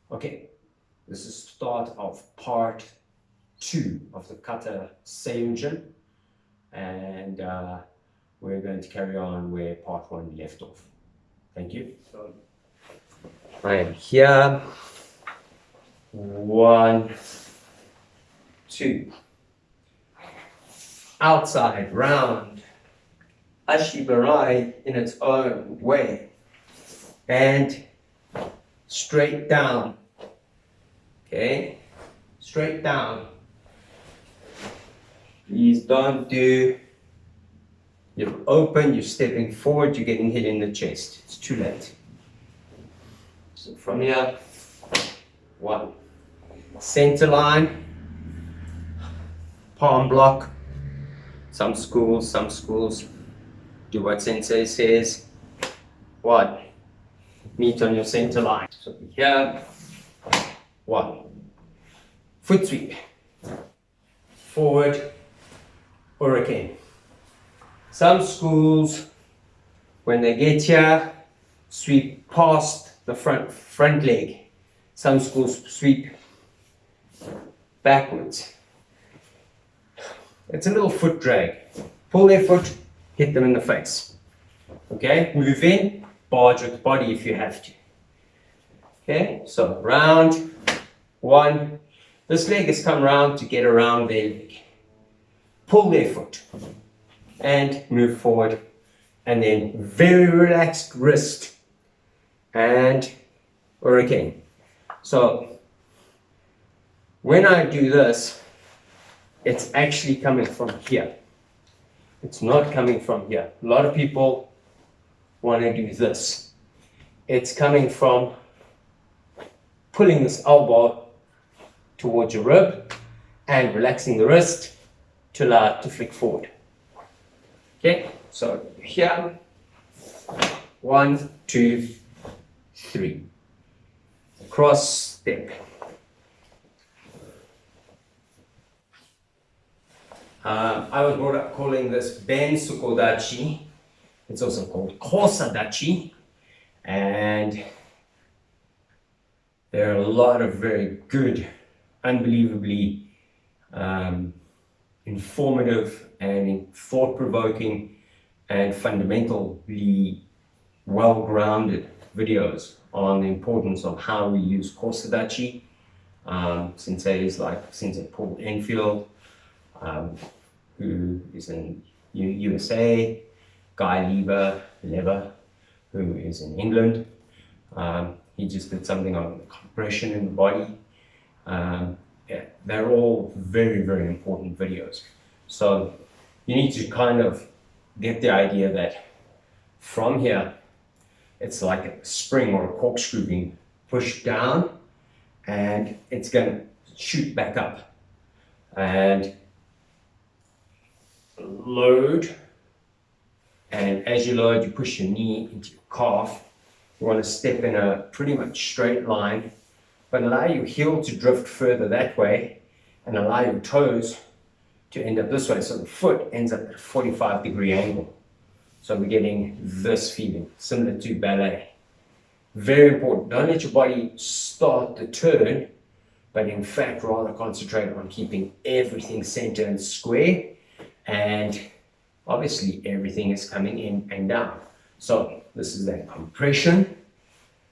Okay, this is the start of part 2 of the Kata Seiyunchin, and we're going to carry on where part 1 left off. Thank you. So, I am here. 1, 2. Outside, round. Ashi berai in its own way. And straight down. Okay, straight down. Please don't do, you're open, you're stepping forward, you're getting hit in the chest. It's too late. So from here, 1. Center line, palm block. Some schools do what sensei says. 1. Meet on your center line. So here, 1. Foot sweep. Forward, uraken. Some schools, when they get here, sweep past the front leg. Some schools sweep backwards. It's a little foot drag. Pull their foot, hit them in the face. Okay, move in, barge with the body if you have to. Okay, so round, 1. This leg has come round to get around their leg. Pull their foot and move forward, and then very relaxed wrist and uraken. So when I do this, it's actually coming from here. It's not coming from here. A lot of people want to do this. It's coming from pulling this elbow towards your rib and relaxing the wrist to allow it to flick forward. Okay, so here, 1, 2, 3. Cross step. I was brought up calling this bensokudachi. It's also called kosadachi, and there are a lot of very good, unbelievably informative and thought-provoking and fundamentally well-grounded videos on the importance of how we use kosadachi. Senseis like Sensei Paul Enfield, who is in USA, Guy Lever, who is in England. He just did something on compression in the body. Yeah, they're all very, very important videos. So you need to kind of get the idea that from here, it's like a spring or a corkscrew being pushed down, and it's going to shoot back up and load. And as you load, you push your knee into your calf. You want to step in a pretty much straight line, but allow your heel to drift further that way and allow your toes to end up this way. So the foot ends up at a 45-degree angle. So we're getting this feeling, similar to ballet. Very important. Don't let your body start the turn, but in fact rather concentrate on keeping everything center and square, and obviously everything is coming in and down. So this is that compression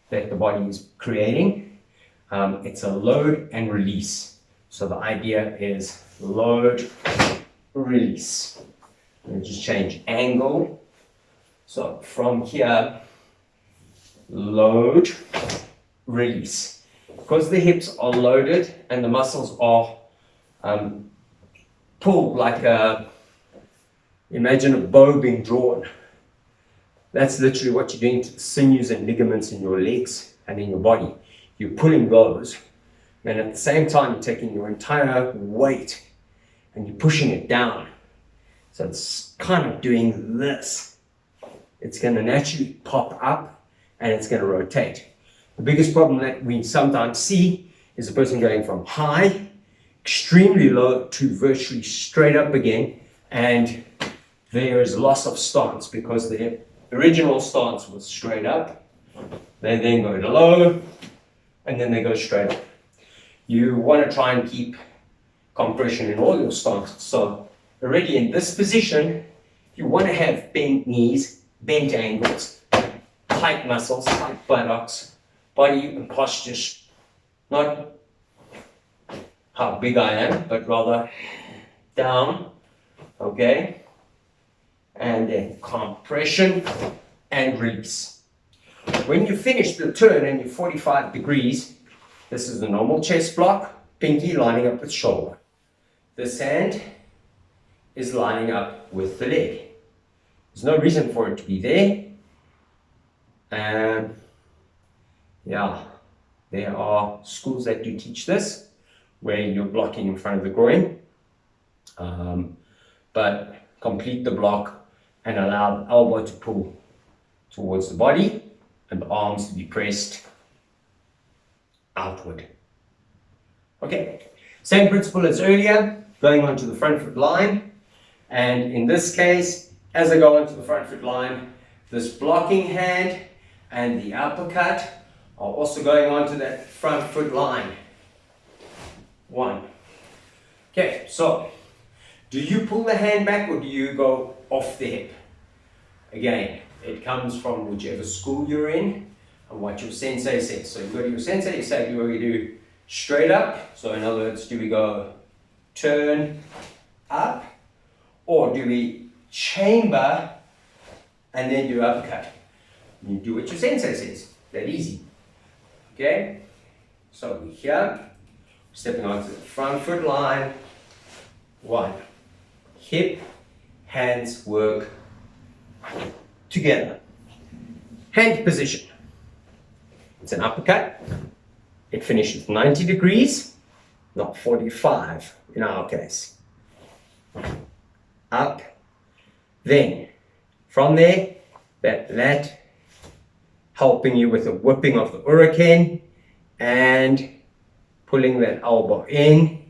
that the body is creating. It's a load and release. So the idea is load, release. We'll just change angle. So from here, load, release. Because the hips are loaded and the muscles are pulled like a, imagine a bow being drawn. That's literally what you're doing to the sinews and ligaments in your legs and in your body. You're pulling those, and at the same time you're taking your entire weight and you're pushing it down. So it's kind of doing this. It's going to naturally pop up and it's going to rotate. The biggest problem that we sometimes see is a person going from high, extremely low, to virtually straight up again, and there is loss of stance because the original stance was straight up. They then go to low, and then they go straight up. You want to try and keep compression in all your stances. So already in this position, you want to have bent knees, bent ankles, tight muscles, tight buttocks, body and posture, not how big I am, but rather down, okay? And then compression and release. When you finish the turn and you're 45 degrees, this is the normal chest block, pinky lining up with shoulder. This hand is lining up with the leg. There's no reason for it to be there. Yeah, there are schools that do teach this, where you're blocking in front of the groin. But complete the block and allow the elbow to pull towards the body and the arms to be pressed outward. Okay, same principle as earlier, going onto the front foot line. And in this case, as I go onto the front foot line, this blocking hand and the uppercut are also going onto that front foot line. 1. Okay, so do you pull the hand back or do you go off the hip? Again, it comes from whichever school you're in and what your sensei says. So you go to your sensei, you say, do we do straight up? So in other words, do we go turn up, or do we chamber and then do uppercut? You do what your sensei says. That easy. Okay? So we're here, stepping onto the front foot line. 1. Hip, hands work together. Hand position. It's an uppercut. It finishes 90 degrees, not 45 in our case. Up. Then, from there, that lat helping you with the whipping of the uraken and pulling that elbow in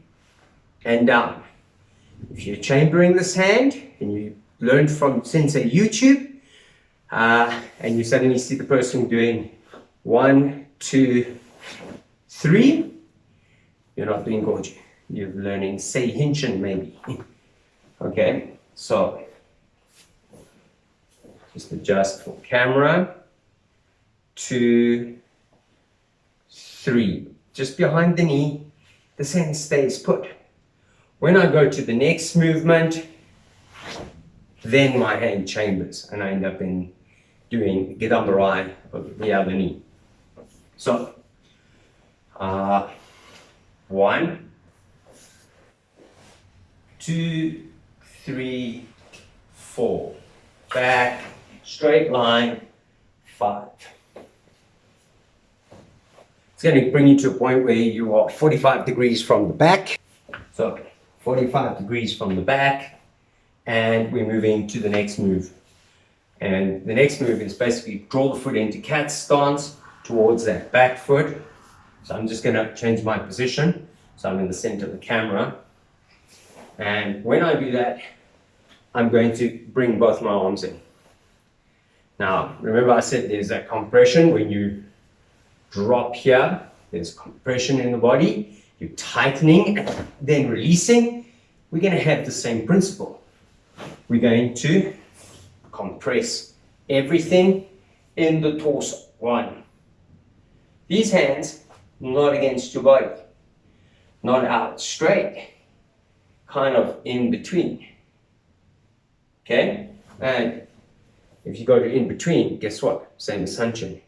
and down. If you're chambering this hand and you learned from Sensei YouTube and you suddenly see the person doing 1, 2, 3, you're not doing Goju. You're learning Seiyunchin maybe. Okay, so just adjust for camera. 2, 3. Just behind the knee, this hand stays put. When I go to the next movement, then my hand chambers and I end up in doing berai of the other knee. So, 1, 2, 3, 4. Back, straight line, 5. It's going to bring you to a point where you are 45 degrees from the back. So 45 degrees from the back, and we're moving to the next move. And the next move is basically draw the foot into cat stance towards that back foot. So I'm just going to change my position. So I'm in the center of the camera. And when I do that, I'm going to bring both my arms in. Now, remember I said there's that compression when you drop here, there's compression in the body, you're tightening, then releasing. We're going to have the same principle. We're going to compress everything in the torso. 1. These hands, not against your body, not out straight, kind of in between. Okay? And if you go to in between, guess what? Same as Seiyunchin.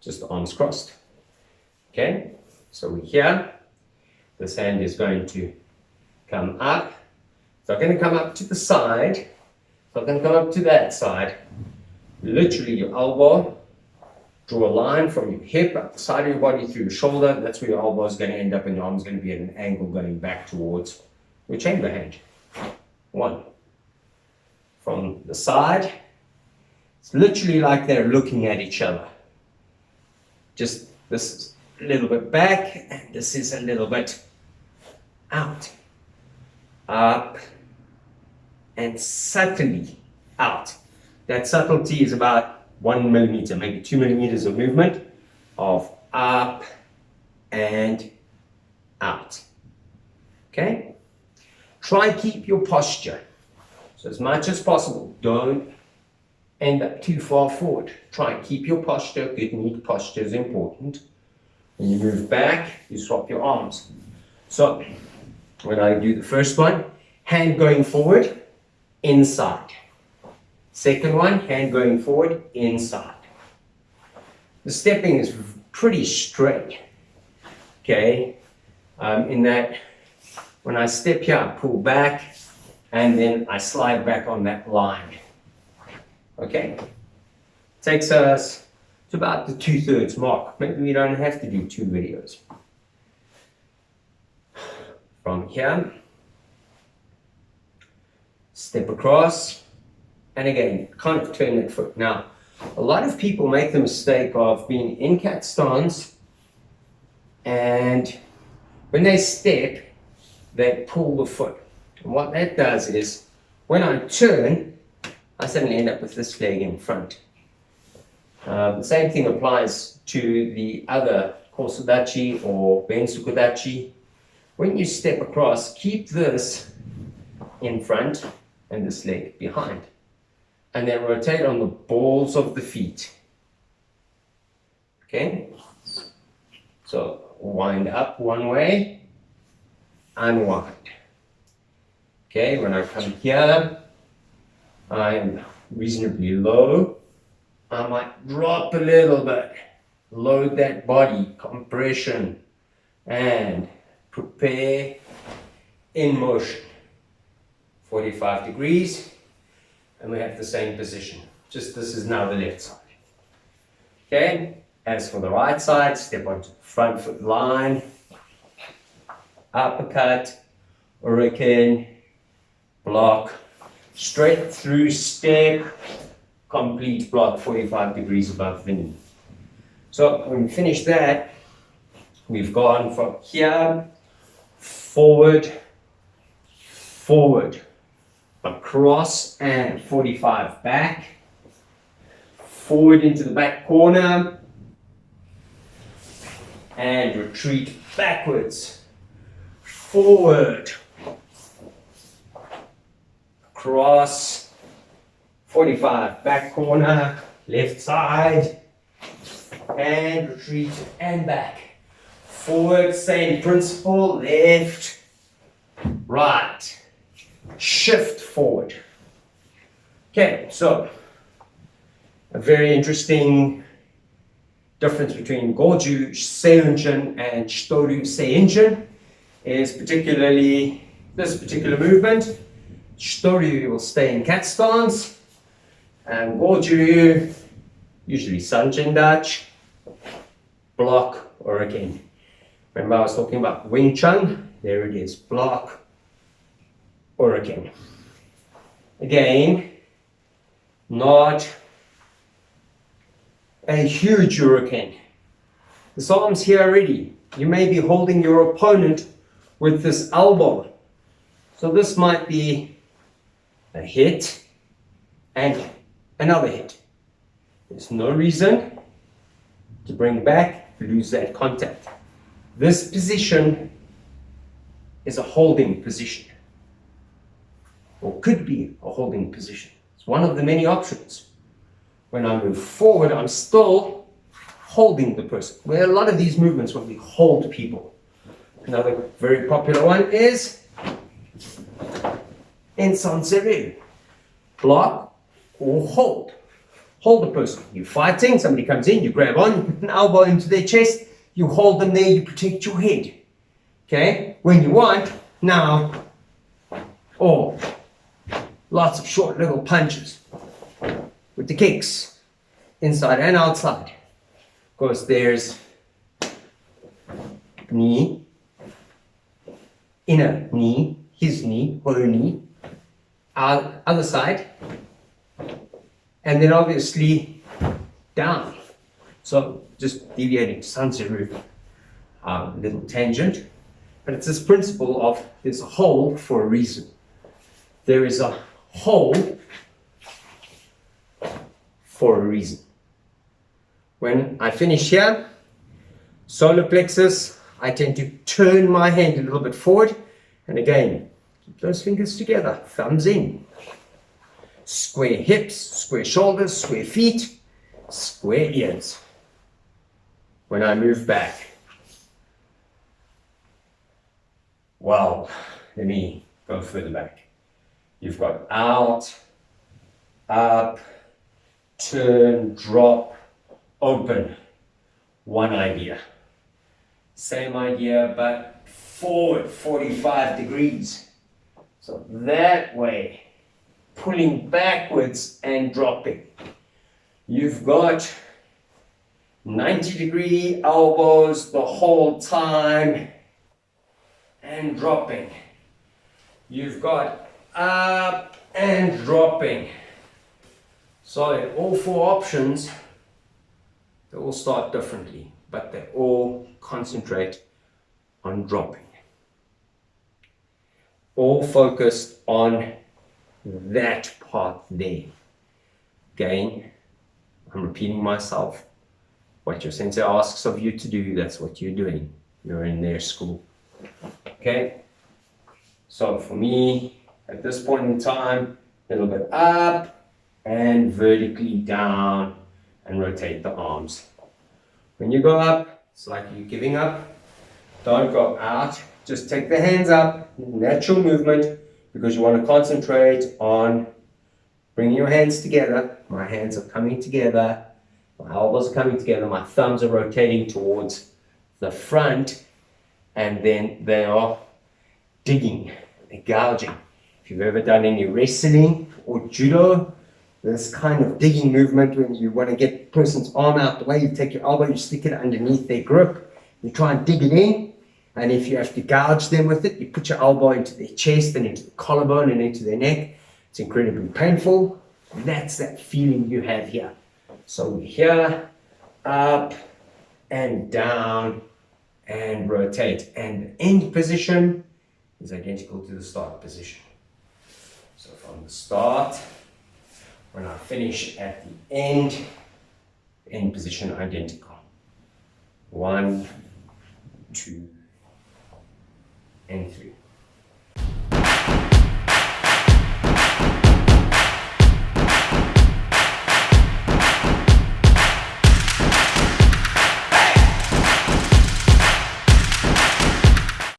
Just the arms crossed. Okay, so we're here. This hand is going to come up. It's not going to come up to the side. It's not going to come up to that side. Literally your elbow. Draw a line from your hip up the side of your body through your shoulder. That's where your elbow is going to end up, and your arm is going to be at an angle going back towards your chamber hand. 1. From the side, it's literally like they're looking at each other. Just this is a little bit back, and this is a little bit out. Up, and subtly out. That subtlety is about 1 millimeter, maybe 2 millimeters of movement of up and out. Okay? Try keep your posture. So as much as possible, don't end up too far forward. Try and keep your posture. Good knee posture is important. When you move back, you swap your arms. So when I do the first one, hand going forward, inside. Second one, hand going forward, inside. The stepping is pretty straight. Okay? In that, when I step here, I pull back, and then I slide back on that line. Okay? Takes us to about the 2/3 mark. Maybe we don't have to do 2 videos. From here, step across, and again, kind of turn that foot. Now, a lot of people make the mistake of being in cat stance, and when they step, they pull the foot. And what that does is, when I turn, I suddenly end up with this leg in front. The same thing applies to the other kosudachi or bensokudachi. When you step across, keep this in front and this leg behind. And then rotate on the balls of the feet. Okay? So wind up one way, unwind. Okay, when I come here, I'm reasonably low. I might drop a little bit, load that body, compression, and prepare in motion. 45 degrees, and we have the same position. Just this is now the left side. Okay, as for the right side, step onto the front foot line, uppercut, uraken, block, straight through step, complete block 45 degrees above the knee. So when we finish that, we've gone from here, forward, forward, across and 45 back, forward into the back corner, and retreat backwards, forward, across, 45 back corner, left side, and retreat and back, forward, same principle, left, right, shift forward. Okay, so a very interesting difference between Goju Seiyunchin and Ryu Seiyunchin is particularly this particular movement. Ryu will stay in cat stance, and Goju usually Seiyunchin Dutch, block or again. Remember I was talking about Wing Chun? There it is, block or again. Again, not a huge uraken. This arm's here already. You may be holding your opponent with this elbow. So this might be a hit and another hit. There's no reason to bring back, lose that contact. This position is a holding position, or could be a holding position. It's one of the many options. When I move forward, I'm still holding the person. Well, a lot of these movements when we hold people. Another very popular one is in Sanseru. Block or hold. Hold the person. You're fighting, somebody comes in, you grab on, you put an elbow into their chest, you hold them there, you protect your head. Okay? When you want, now, or lots of short little punches with the kicks, inside and outside. Of course, there's knee, inner knee, his knee, her knee, other side, and then obviously down. So just deviating to Sanseru, little tangent, but it's this principle of there's a hold for a reason. There is a hold for a reason. When I finish here, solar plexus, I tend to turn my hand a little bit forward. And again, keep those fingers together, thumbs in. Square hips, square shoulders, square feet, square ears. When I move back. Well, let me go further back. You've got out, up, turn, drop, open. One idea. Same idea, but forward 45 degrees. So that way, pulling backwards and dropping. You've got 90-degree elbows the whole time and dropping. You've got up and dropping. So in all four options, they all start differently, but they all concentrate on dropping. All focused on that part there. Again, I'm repeating myself. What your sensei asks of you to do, that's what you're doing. You're in their school. Okay? So for me, at this point in time, a little bit up and vertically down and rotate the arms. When you go up, it's like you're giving up. Don't go out. Just take the hands up, natural movement, because you want to concentrate on bringing your hands together. My hands are coming together. My elbows are coming together. My thumbs are rotating towards the front. And then they are digging, they're gouging. If you've ever done any wrestling or judo, this kind of digging movement, when you want to get the person's arm out the way, you take your elbow, you stick it underneath their grip, you try and dig it in, and if you have to gouge them with it, you put your elbow into their chest and into the collarbone and into their neck. It's incredibly painful. That's that feeling you have here. So we're here, up and down and rotate. And the end position is identical to the start position. So from the start, when I finish at the end position identical. 1, 2, and 3.